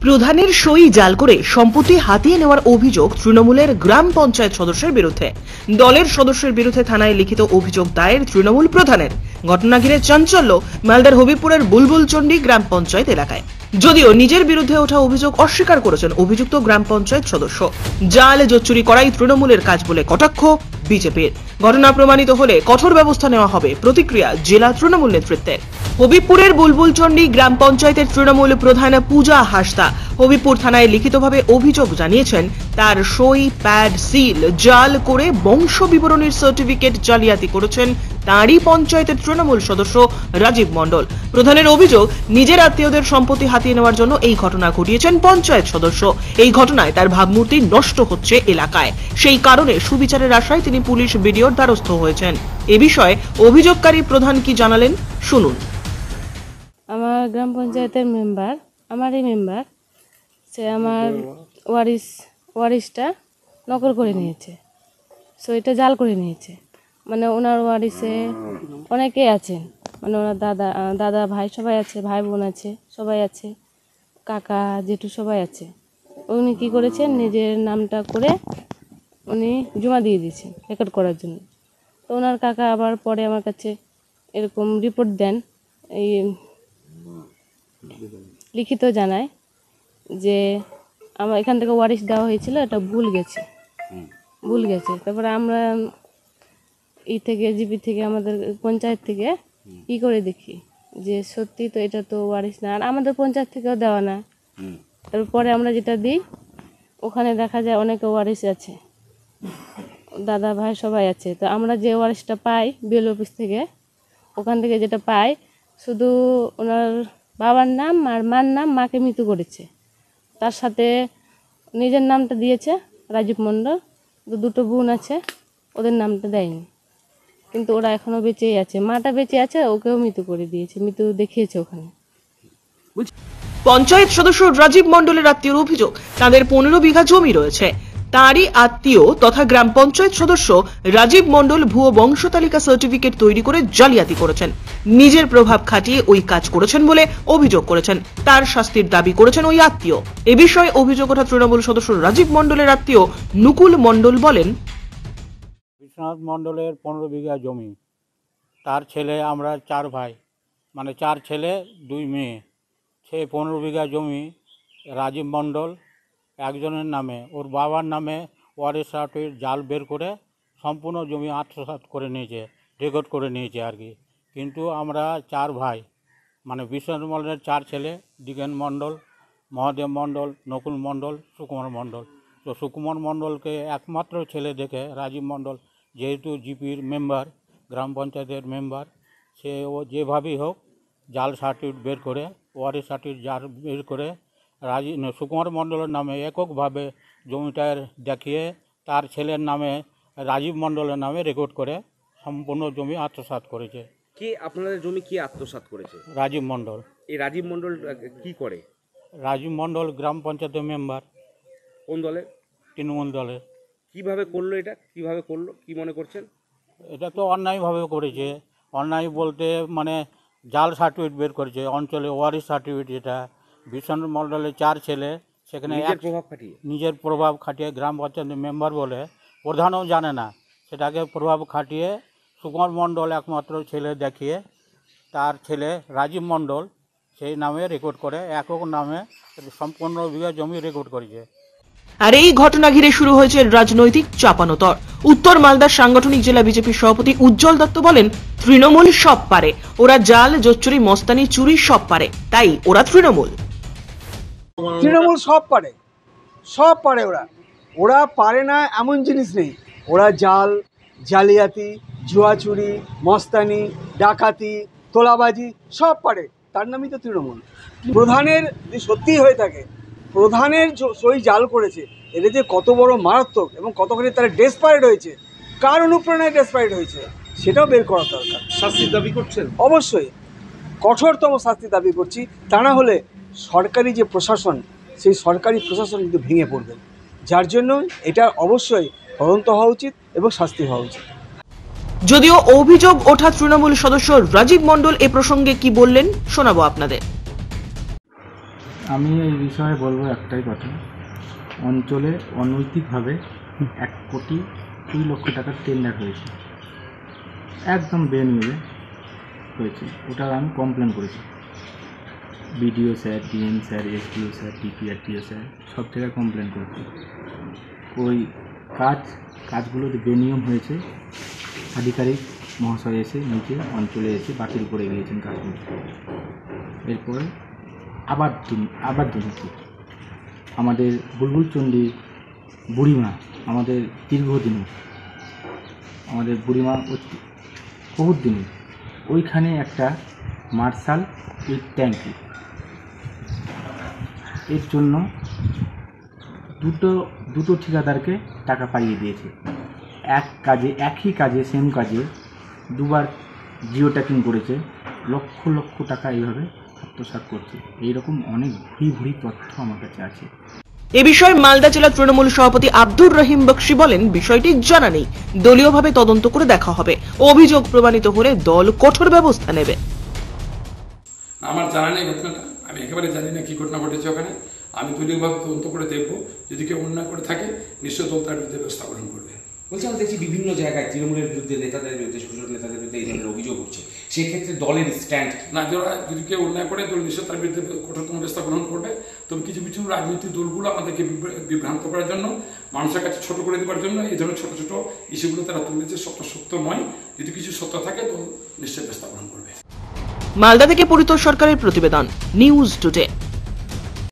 প্রধানের সই জাল করে সম্পত্তি হাতিয়ে নেওয়ার অভিযোগ তৃণমূলের গ্রাম পঞ্চায়েত সদস্যের বিরুদ্ধে। দলের সদস্যের বিরুদ্ধে থানায় লিখিত অভিযোগ দায়ের তৃণমূল প্রধানের। ঘটনা ঘিরে চাঞ্চল্য মালদার হবিপুরের বুলবুলচন্ডী গ্রাম পঞ্চায়েত এলাকায়। যদিও নিজের বিরুদ্ধে ওঠা অভিযোগ অস্বীকার করেছেন অভিযুক্ত গ্রাম পঞ্চায়েত সদস্য। জাল জোচ্চুরি করাই তৃণমূলের কাজ বলে কটাক্ষ বিজেপির। ঘটনা প্রমাণিত হলে কঠোর ব্যবস্থা নেওয়া হবে, প্রতিক্রিয়া জেলা তৃণমূল নেতৃত্বের। হবিপুরের বুলবুলচন্ডী গ্রাম পঞ্চায়েতের তৃণমূল প্রধান পূজা হাসদা হবিপুর থানায় লিখিতভাবে অভিযোগ জানিয়েছেন তার সই, প্যাড, সিল জাল করে বংশ বিবরণীর সার্টিফিকেট জালিয়াতি করেছেন তাঁরই পঞ্চায়েতের তৃণমূল সদস্য রাজীব মণ্ডল। প্রধানের অভিযোগ, নিজের আত্মীয়দের সম্পত্তি হাতিয়ে নেওয়ার জন্য এই ঘটনা ঘটিয়েছেন পঞ্চায়েত সদস্য। এই ঘটনায় তার ভাবমূর্তি নষ্ট হচ্ছে এলাকায়, সেই কারণে সুবিচারের আশায় তিনি পুলিশ বিডিওর দ্বারস্থ হয়েছেন। এ বিষয়ে অভিযোগকারী প্রধান কি জানালেন শুনুন। আমার গ্রাম পঞ্চায়েতের মেম্বার, আমারই মেম্বার, সে আমার ওয়ারিশটা নকল করে নিয়েছে, সইটা জাল করে নিয়েছে। মানে ওনার ওয়ারিশে অনেকেই আছেন, মানে ওনার দাদা ভাই সবাই আছে, ভাই বোন আছে, সবাই আছে, কাকা জেঠু সবাই আছে। উনি কী করেছেন, নিজের নামটা করে উনি জমা দিয়ে দিয়েছেন রেকর্ড করার জন্য। তো ওনার কাকা আবার পরে আমার কাছে এরকম রিপোর্ট দেন, এই লিখিত জানায় যে আমার এখান থেকে ওয়ারিশ দেওয়া হয়েছিল, এটা ভুল গেছে। তারপরে আমরা জিপি থেকে আমাদের পঞ্চায়েত থেকে করে দেখি যে সত্যি তো এটা তো ওয়ারিশ না, আর আমাদের পঞ্চায়েত থেকেও দেওয়া না। তারপরে আমরা যেটা দিই ওখানে দেখা যায় অনেকে ওয়ারিশ আছে, দাদা ভাই সবাই আছে। তো আমরা যে ওয়ারিশটা পাই বিএল অফিস থেকে, ওখান থেকে যেটা পাই শুধু ওনার বাবার নাম আর মার নাম, মাকে মৃত্যু করেছে, তার সাথে নিজের নামটা দিয়েছে রাজীব মণ্ডল। দুটো বোন আছে, ওদের নামটা দেয়নি, কিন্তু ওরা এখনো বেঁচেই আছে। মাটা বেঁচে আছে, ওকেও মৃত্যু করে দিয়েছে, মৃত্যু দেখিয়েছে ওখানে। পঞ্চায়েত সদস্য রাজীব মণ্ডলের আত্মীয়র অভিযোগ, তাদের 15 বিঘা জমি রয়েছে। তারই আত্মীয় তথা গ্রাম পঞ্চায়েত সদস্য রাজীব মণ্ডল ভুয়ো বংশ তালিকা সার্টিফিকেট তৈরি করে জালিয়াতি করেছেন। নিজের প্রভাব খাটিয়ে ওই কাজ করেছেন বলে অভিযোগ করেছেন। তার শাস্তির দাবি করেছেন ওই আত্মীয়। এ বিষয়ে অভিযোগ ওঠা তৃণমূল সদস্য রাজীব মণ্ডলের আত্মীয় নুকুল মণ্ডল বলেন, বিশ্বনাথ মণ্ডলের 15 বিঘা জমি, তার ছেলে, আমরা 4 ভাই, মানে 4 ছেলে 2 মেয়ে। সে 15 বিঘা জমি রাজীব মণ্ডল একজনের নামে, ওর বাবার নামে ওয়ারিশ সার্টিফিকেট জাল বের করে সম্পূর্ণ জমি আত্মসাৎ করে নিয়েছে, রেকর্ড করে নিয়েছে আর কি। কিন্তু আমরা 4 ভাই, মানে বিশ্বনাথ মণ্ডলের 4 ছেলে, দিগেন মণ্ডল, মহাদেব মণ্ডল, নকুল মণ্ডল, সুকুমার মণ্ডল। তো সুকুমার মণ্ডলকে একমাত্র ছেলে দেখে রাজীব মণ্ডল, যেহেতু জিপির মেম্বার, গ্রাম পঞ্চায়েতের মেম্বার, সে ও যেভাবেই হোক জাল সার্টিফিকেট বের করে, ওয়ারিশ সার্টিফিকেট জাল বের করে সুকুমার মণ্ডলের নামে এককভাবে জমিটার দেখিয়ে তার ছেলের নামে, রাজীব মণ্ডলের নামে রেকর্ড করে সম্পূর্ণ জমি আত্মসাৎ করেছে। কি আপনাদের জমি কি আত্মসাৎ করেছে? রাজীব মণ্ডল। এই রাজীব মণ্ডল কি করে? রাজীব মণ্ডল গ্রাম পঞ্চায়েতের মেম্বার। কোন দলের? তৃণমূল দলের। কিভাবে করলো এটা? কিভাবে করলো, কি মনে করছেন? এটা তো অন্যায়ভাবে করেছে। অন্যায় বলতে মানে জাল সার্টিফিকেট বের করেছে অঞ্চলে, ওয়ারিশ সার্টিফিকেট, যেটা বিশ্বনাথ মণ্ডলের 4 ছেলে, সেখানে নিজের প্রভাব খাটিয়ে গ্রাম পঞ্চায়েতের মেম্বার বলে প্রধানও জানে না, সেটাকে প্রভাব খাটিয়ে সুকুমার মণ্ডল একমাত্র ছেলে দেখিয়ে তার ছেলে রাজীব মণ্ডল সেই নামে রেকর্ড করে, একক নামে সম্পূর্ণ বিঘা জমি রেকর্ড করেছে। আর এই ঘটনা ঘিরে শুরু হয়েছে রাজনৈতিক চাপানোতর। উত্তর মালদার সাংগঠনিক জেলা বিজেপির সভাপতি উজ্জ্বল দত্ত বলেন, তৃণমূল সব পারে, ওরা জাল জোচ্চুরি মস্তানি চুরি সব পারে, তাই ওরা তৃণমূল সব পারে, সব পারে। ওরা পারে না এমন জিনিস নেই। ওরা জাল, জালিয়াতি, জুয়া চুরি, মস্তানি, ডাকাতি, তোলাবাজি সব পারে, তার নামই তো তৃণমূল। প্রধানের যদি সত্যিই হয়ে থাকে, প্রধানের সই জাল করেছে, এদের যে কত বড় মারাত্মক এবং কতখানি তারা ডেসপারেট হয়েছে, কার অনুপ্রেরণায় ডেসপারেট হয়েছে সেটাও বের করা দরকার। শাস্তির দাবি করছেন? অবশ্যই কঠোরতম শাস্তি দাবি করছি, তা না হলে সরকারি যে প্রশাসন, সেই সরকারি প্রশাসন কিন্তু ভেঙে পড়বে, যার জন্য এটা অবশ্যই তদন্ত হওয়া উচিত এবং শাস্তি হওয়া উচিত। যদিও অভিযোগ ওঠা তৃণমূল সদস্য রাজীব মণ্ডল এ প্রসঙ্গে কি বললেন শোনাবো আপনাদের। আমি এই বিষয়ে বলবো একটাই কথা, অঞ্চলে অনৈতিকভাবে 1,20,00,000 টাকার টেন্ডার হয়েছে, একদম বেনিয়মে হয়েছে। ওটা আমি কমপ্লেন করেছি BDO sir, DM sir, SDO sir, DPRTO sir, সব জায়গায় কমপ্লেন করেছি। ওই কাজগুলো বেনিয়ম হয়েছে, আধিকারিক মহাশয় এসে নিচে অঞ্চলে এসে বাতিল করে গিয়েছেন কাজগুলো। এরপরে আবার দুর্নীতি। আমাদের বুলবুলচণ্ডী বুড়িমা, আমাদের দীর্ঘদিনের, আমাদের বুড়িমা বহুত দিনের, ওইখানে একটা মার্শাল উইথ ট্যাঙ্কি, এর জন্য দুটো ঠিকাদারকে টাকা পাইয়ে দিয়েছে। একই কাজে সেম কাজে দুবার জিও ট্যাকিং করেছে, লক্ষ লক্ষ টাকা এইভাবে আত্মসাৎ করছে। এইরকম অনেক ভুরি তথ্য আমার কাছে আছে। এ বিষয়ে মালদা জেলা তৃণমূল সভাপতি আব্দুর রহিম বক্সি বলেন, বিষয়টি জানা নেই, দলীয়ভাবে তদন্ত করে দেখা হবে, অভিযোগ প্রমাণিত হলে দল কঠোর ব্যবস্থা নেবে। আমার জানা নেই ঘটনাটা, আমি একেবারে জানি না কি ঘটনা ঘটেছে ওখানে। আমি দলীয়ভাবে তদন্ত করে দেখবো, যদি কেউ অন্যায় করে থাকে নিশ্চয় দল তার বিরুদ্ধে ব্যবস্থা গ্রহণ করবে। বলছি, আমরা দেখছি বিভিন্ন জায়গায় তৃণমূলের বিরুদ্ধে, নেতাদের বিরুদ্ধে, ছোট নেতাদের বিরুদ্ধে এই ধরনের অভিযোগ উঠছে, সেক্ষেত্রে দলের স্ট্যান্ড না, যদি কেউ অন্যায় করে দল নিশ্চয় তার বিরুদ্ধে কঠোরতম ব্যবস্থা গ্রহণ করবে। তবে কিছু কিছু রাজনৈতিক দলগুলো আমাদেরকে বিভ্রান্ত করার জন্য, মানুষের কাছে ছোট করে দেওয়ার জন্য এই ধরনের ছোট ছোট ইস্যুগুলো তারা তুলেছে। সত্য নয়, যদি কিছু সত্য থাকে দল নিশ্চয় ব্যবস্থা গ্রহণ করবে। মালদা থেকে পরিতোষ সরকারের প্রতিবেদন, নিউজ টুডে।